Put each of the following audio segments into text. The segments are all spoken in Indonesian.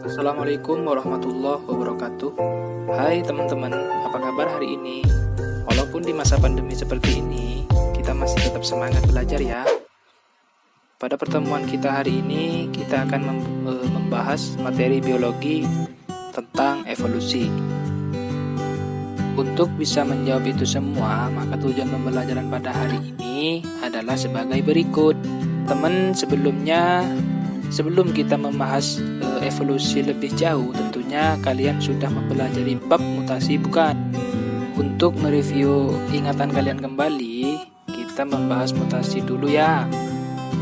Assalamualaikum warahmatullahi wabarakatuh. Hai teman-teman, apa kabar hari ini? Walaupun di masa pandemi seperti ini, kita masih tetap semangat belajar ya. Pada pertemuan kita hari ini, kita akan membahas materi biologi tentang evolusi. Untuk bisa menjawab itu semua, maka tujuan pembelajaran pada hari ini adalah sebagai berikut. Teman, sebelum kita membahas evolusi lebih jauh, tentunya kalian sudah mempelajari bab mutasi, bukan? Untuk mereview ingatan kalian kembali, kita membahas mutasi dulu ya.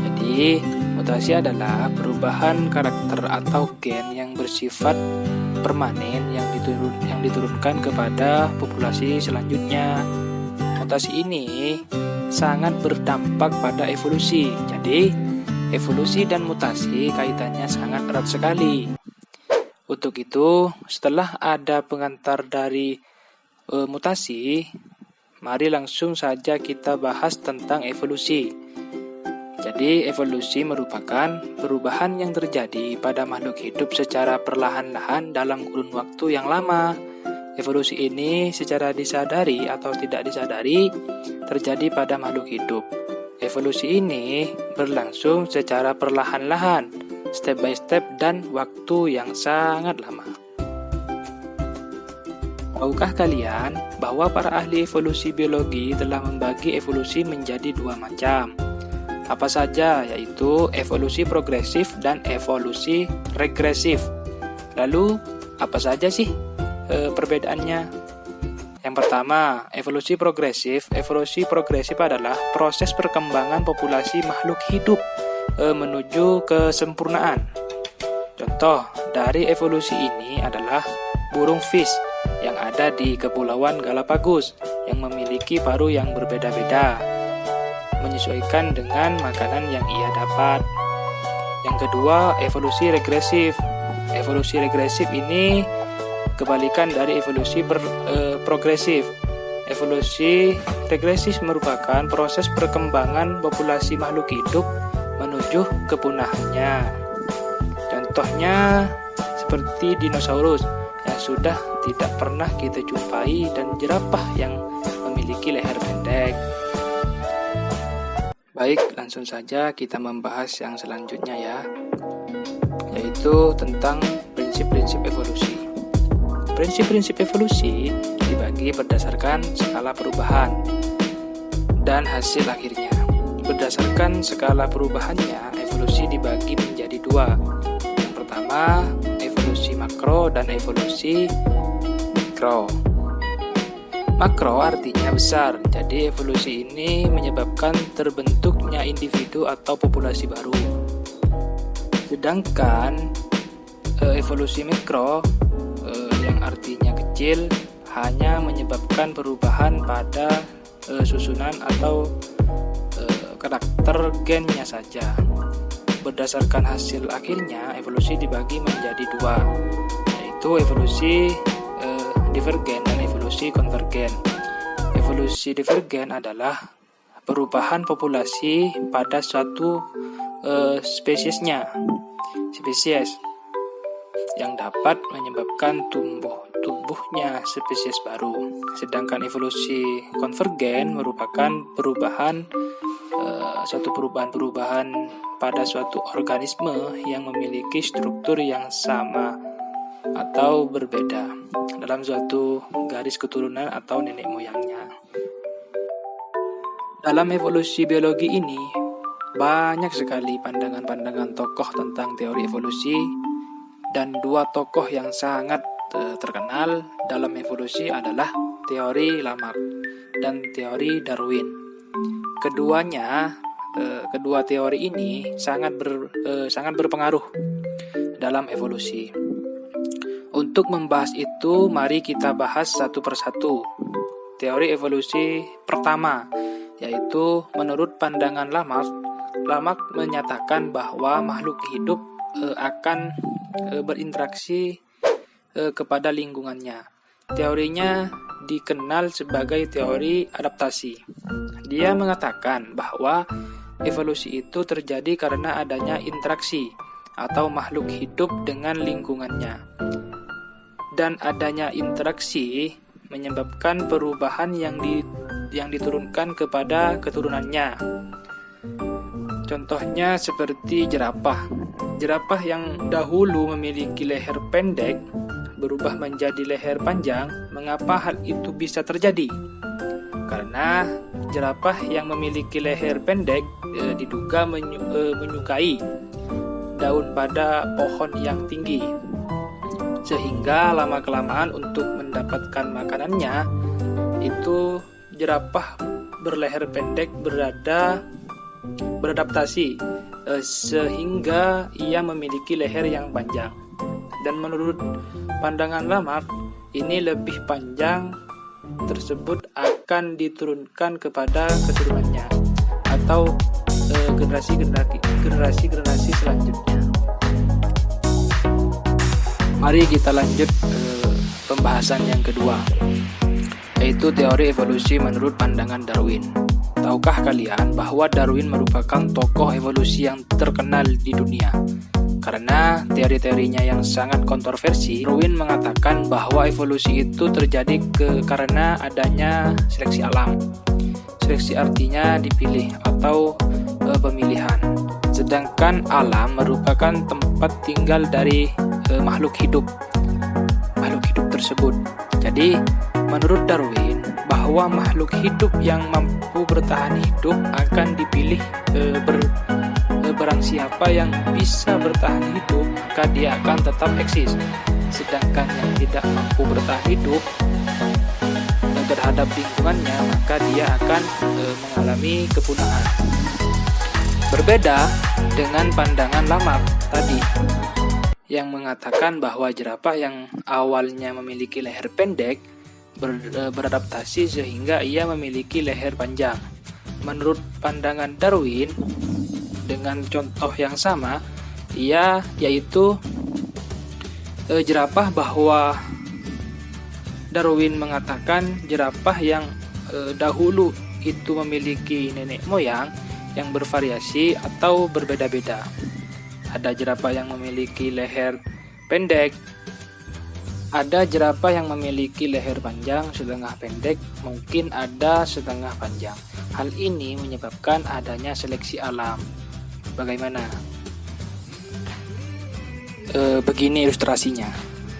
Jadi, mutasi adalah perubahan karakter atau gen yang bersifat permanen yang diturunkan kepada populasi selanjutnya. Mutasi ini sangat berdampak pada evolusi. Jadi, evolusi dan mutasi kaitannya sangat erat sekali. Untuk itu, setelah ada pengantar dari mutasi, mari langsung saja kita bahas tentang evolusi. Jadi, evolusi merupakan perubahan yang terjadi pada makhluk hidup secara perlahan-lahan dalam kurun waktu yang lama. Evolusi ini secara disadari atau tidak disadari terjadi pada makhluk hidup. Evolusi ini berlangsung secara perlahan-lahan, step by step, dan waktu yang sangat lama. Tahukah kalian bahwa para ahli evolusi biologi telah membagi evolusi menjadi dua macam? Apa saja, yaitu evolusi progresif dan evolusi regresif. Lalu, apa saja sih perbedaannya? Yang pertama, evolusi progresif. Evolusi progresif adalah proses perkembangan populasi makhluk hidup menuju kesempurnaan. Contoh dari evolusi ini adalah burung fish yang ada di Kepulauan Galapagos yang memiliki paruh yang berbeda-beda, menyesuaikan dengan makanan yang ia dapat. Yang kedua, evolusi regresif. Evolusi regresif ini kebalikan dari evolusi progresif. Evolusi regresif merupakan proses perkembangan populasi makhluk hidup menuju kepunahannya. Contohnya seperti dinosaurus yang sudah tidak pernah kita jumpai dan jerapah yang memiliki leher pendek. Baik, langsung saja kita membahas yang selanjutnya ya, yaitu tentang prinsip-prinsip evolusi. Prinsip-prinsip evolusi dibagi berdasarkan skala perubahan dan hasil akhirnya. Berdasarkan skala perubahannya, evolusi dibagi menjadi dua. Yang pertama, evolusi makro dan evolusi mikro. Makro artinya besar, jadi evolusi ini menyebabkan terbentuknya individu atau populasi baru. Sedangkan evolusi mikro yang artinya kecil hanya menyebabkan perubahan pada susunan atau karakter gennya saja. Berdasarkan hasil akhirnya, evolusi dibagi menjadi dua, yaitu evolusi divergen dan evolusi konvergen. Evolusi divergen adalah perubahan populasi pada suatu spesies yang dapat menyebabkan tumbuhnya spesies baru. Sedangkan evolusi konvergen merupakan suatu perubahan pada suatu organisme yang memiliki struktur yang sama atau berbeda dalam suatu garis keturunan atau nenek moyangnya. Dalam evolusi biologi ini, banyak sekali pandangan-pandangan tokoh tentang teori evolusi, dan dua tokoh yang sangat terkenal dalam evolusi adalah teori Lamarck dan teori Darwin. Kedua teori ini sangat berpengaruh dalam evolusi. Untuk membahas itu, mari kita bahas satu persatu. Teori evolusi pertama, yaitu menurut pandangan Lamarck menyatakan bahwa makhluk hidup akan berinteraksi kepada lingkungannya. Teorinya dikenal sebagai teori adaptasi. Dia mengatakan bahwa evolusi itu terjadi karena adanya interaksi atau makhluk hidup dengan lingkungannya. Dan adanya interaksi menyebabkan perubahan yang diturunkan kepada keturunannya. Contohnya seperti jerapah. Jerapah yang dahulu memiliki leher pendek berubah menjadi leher panjang. Mengapa hal itu bisa terjadi? Karena jerapah yang memiliki leher pendek diduga menyukai daun pada pohon yang tinggi, sehingga lama-kelamaan untuk mendapatkan makanannya itu jerapah berleher pendek beradaptasi sehingga ia memiliki leher yang panjang. Dan menurut pandangan Lamarck, ini lebih panjang tersebut akan diturunkan kepada keturunannya atau generasi selanjutnya. Mari kita lanjut pembahasan yang kedua, yaitu teori evolusi menurut pandangan Darwin. Tahukah kalian bahwa Darwin merupakan tokoh evolusi yang terkenal di dunia? Karena teori-teorinya yang sangat kontroversi, Darwin mengatakan bahwa evolusi itu terjadi karena adanya seleksi alam. Seleksi artinya dipilih atau pemilihan. Sedangkan alam merupakan tempat tinggal dari makhluk hidup tersebut. Jadi, menurut Darwin, bahwa makhluk hidup yang mampu bertahan hidup akan dipilih barang siapa yang bisa bertahan hidup, maka dia akan tetap eksis. Sedangkan yang tidak mampu bertahan hidup terhadap lingkungannya, maka dia akan mengalami kepunahan. Berbeda dengan pandangan Lamarck tadi, yang mengatakan bahwa jerapah yang awalnya memiliki leher pendek beradaptasi sehingga ia memiliki leher panjang. Menurut pandangan Darwin, dengan contoh yang sama, yaitu jerapah, bahwa Darwin mengatakan jerapah yang dahulu itu memiliki nenek moyang yang bervariasi atau berbeda-beda. Ada jerapah yang memiliki leher pendek, ada jerapah yang memiliki leher panjang setengah pendek, mungkin ada setengah panjang. Hal ini menyebabkan adanya seleksi alam. Bagaimana? Begini ilustrasinya.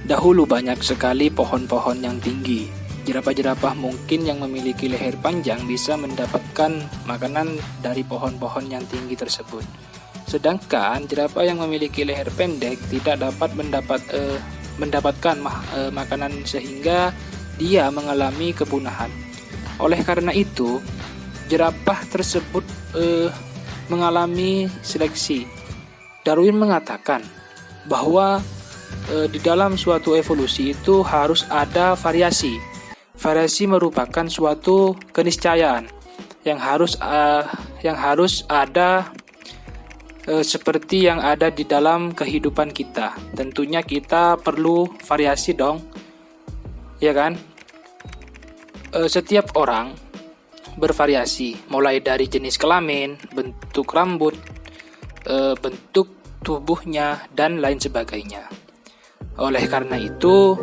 Dahulu banyak sekali pohon-pohon yang tinggi. Jerapah-jerapah mungkin yang memiliki leher panjang bisa mendapatkan makanan dari pohon-pohon yang tinggi tersebut. Sedangkan jerapah yang memiliki leher pendek tidak dapat mendapatkan makanan sehingga dia mengalami kepunahan. Oleh karena itu, jerapah tersebut mengalami seleksi. Darwin mengatakan bahwa di dalam suatu evolusi itu harus ada variasi. Variasi merupakan suatu keniscayaan yang harus ada seperti yang ada di dalam kehidupan kita. Tentunya kita perlu variasi dong, ya kan? Setiap orang bervariasi, mulai dari jenis kelamin, bentuk rambut, bentuk tubuhnya, dan lain sebagainya. Oleh karena itu,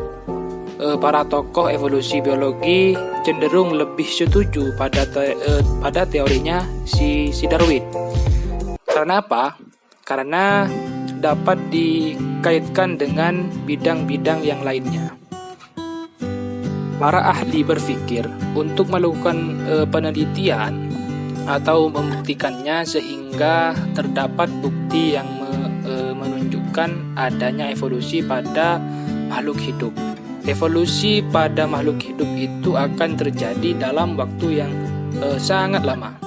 para tokoh evolusi biologi cenderung lebih setuju pada teorinya si Darwin. Karena apa? Karena dapat dikaitkan dengan bidang-bidang yang lainnya. Para ahli berpikir untuk melakukan penelitian atau membuktikannya sehingga terdapat bukti yang menunjukkan adanya evolusi pada makhluk hidup. Evolusi pada makhluk hidup itu akan terjadi dalam waktu yang sangat lama.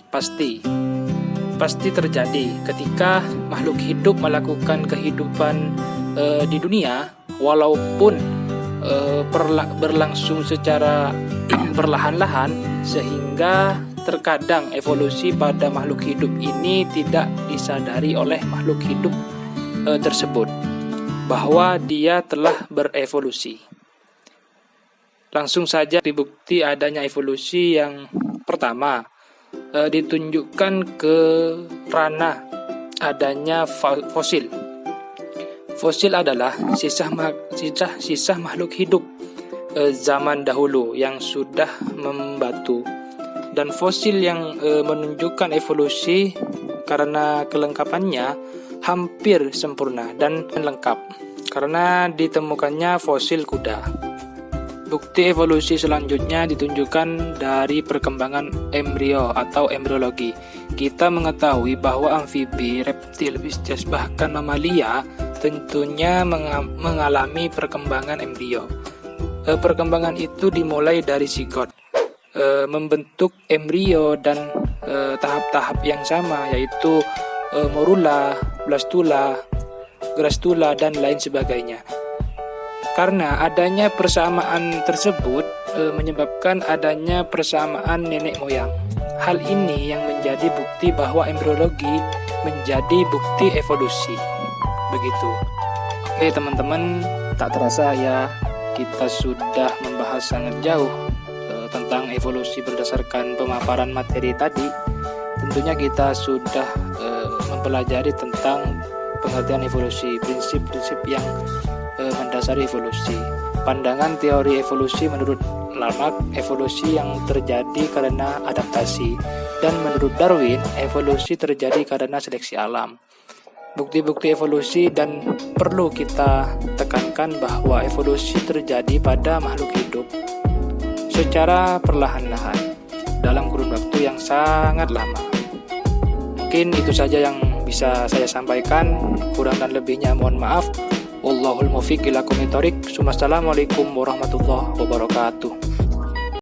Pasti terjadi ketika makhluk hidup melakukan kehidupan di dunia, walaupun berlangsung secara perlahan-lahan, sehingga terkadang evolusi pada makhluk hidup ini tidak disadari oleh makhluk hidup tersebut bahwa dia telah berevolusi. Langsung saja dibukti adanya evolusi yang pertama, ditunjukkan ke ranah adanya fosil. Fosil adalah sisa makhluk hidup zaman dahulu yang sudah membatu. Dan fosil yang menunjukkan evolusi karena kelengkapannya hampir sempurna dan lengkap karena ditemukannya fosil kuda. Bukti evolusi selanjutnya ditunjukkan dari perkembangan embrio atau embriologi. Kita mengetahui bahwa amfibi, reptil, bestias, bahkan mamalia tentunya mengalami perkembangan embrio. Perkembangan itu dimulai dari zigot, membentuk embrio dan tahap-tahap yang sama, yaitu morula, blastula, grastula, dan lain sebagainya. Karena adanya persamaan tersebut menyebabkan adanya persamaan nenek moyang. Hal ini yang menjadi bukti bahwa embriologi menjadi bukti evolusi. Begitu. Oke teman-teman, tak terasa ya kita sudah membahas sangat jauh tentang evolusi berdasarkan pemaparan materi tadi. Tentunya kita sudah mempelajari tentang pengertian evolusi, prinsip-prinsip yang mendasari evolusi. Pandangan teori evolusi menurut Lamarck, evolusi yang terjadi karena adaptasi, dan menurut Darwin, evolusi terjadi karena seleksi alam. Bukti-bukti evolusi, dan perlu kita tekankan bahwa evolusi terjadi pada makhluk hidup secara perlahan-lahan dalam kurun waktu yang sangat lama. Mungkin itu saja yang bisa saya sampaikan, kurang dan lebihnya mohon maaf. Wallahul muwaffiq ila aqwamit thoriq. Assalamualaikum warahmatullahi wabarakatuh.